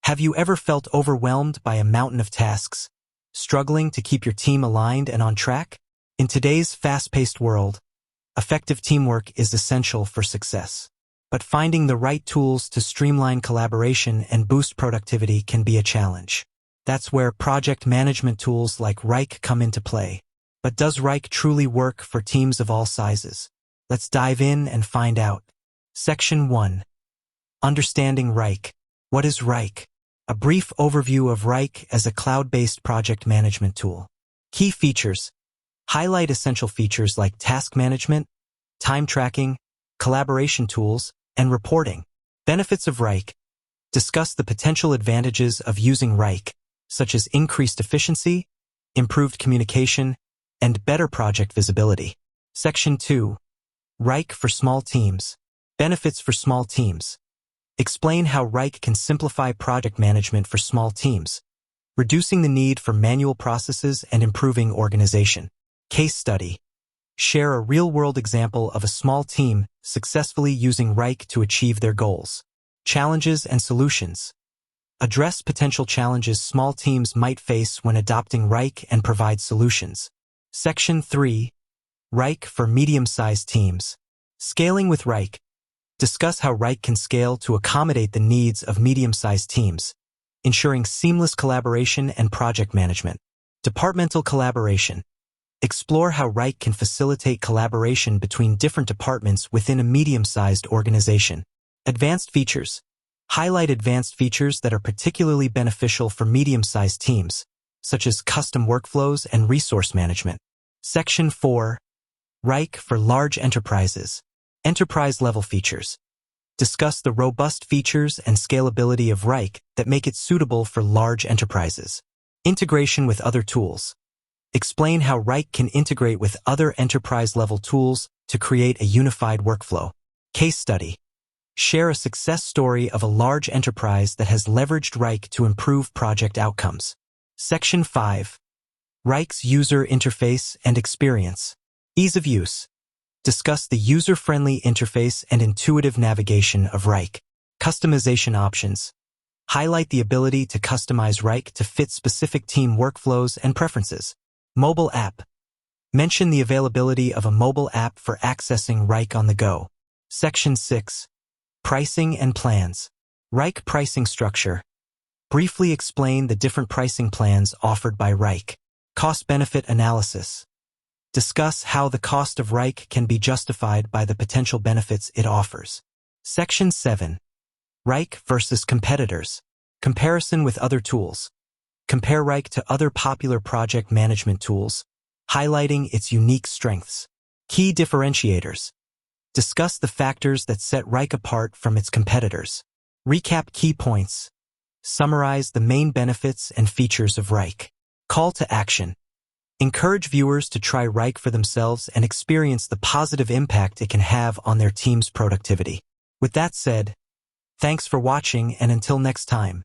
Have you ever felt overwhelmed by a mountain of tasks, struggling to keep your team aligned and on track? In today's fast-paced world, effective teamwork is essential for success. But finding the right tools to streamline collaboration and boost productivity can be a challenge. That's where project management tools like Wrike come into play. But does Wrike truly work for teams of all sizes? Let's dive in and find out. Section 1. Understanding Wrike. What is Wrike? A brief overview of Wrike as a cloud-based project management tool. Key features. Highlight essential features like task management, time tracking, collaboration tools, and reporting. Benefits of Wrike. Discuss the potential advantages of using Wrike, such as increased efficiency, improved communication, and better project visibility. Section 2. Wrike for small teams. Benefits for small teams. Explain how Wrike can simplify project management for small teams, reducing the need for manual processes and improving organization. Case study. Share a real-world example of a small team successfully using Wrike to achieve their goals. Challenges and solutions. Address potential challenges small teams might face when adopting Wrike and provide solutions. Section 3. Wrike for medium-sized teams. Scaling with Wrike. Discuss how Wrike can scale to accommodate the needs of medium-sized teams, ensuring seamless collaboration and project management. Departmental collaboration. Explore how Wrike can facilitate collaboration between different departments within a medium-sized organization. Advanced features. Highlight advanced features that are particularly beneficial for medium-sized teams, such as custom workflows and resource management. Section 4. Wrike for large enterprises. Enterprise-level features. Discuss the robust features and scalability of Wrike that make it suitable for large enterprises. Integration with other tools. Explain how Wrike can integrate with other enterprise-level tools to create a unified workflow. Case study. Share a success story of a large enterprise that has leveraged Wrike to improve project outcomes. Section 5. Wrike's user interface and experience. Ease of use. Discuss the user-friendly interface and intuitive navigation of Wrike. Customization options. Highlight the ability to customize Wrike to fit specific team workflows and preferences. Mobile app. Mention the availability of a mobile app for accessing Wrike on the go. Section 6. Pricing and plans. Wrike pricing structure. Briefly explain the different pricing plans offered by Wrike. Cost-benefit analysis. Discuss how the cost of Wrike can be justified by the potential benefits it offers. Section 7. Wrike versus competitors. Comparison with other tools. Compare Wrike to other popular project management tools, highlighting its unique strengths. Key differentiators. Discuss the factors that set Wrike apart from its competitors. Recap key points. Summarize the main benefits and features of Wrike. Call to action. Encourage viewers to try Wrike for themselves and experience the positive impact it can have on their team's productivity. With that said, thanks for watching, and until next time.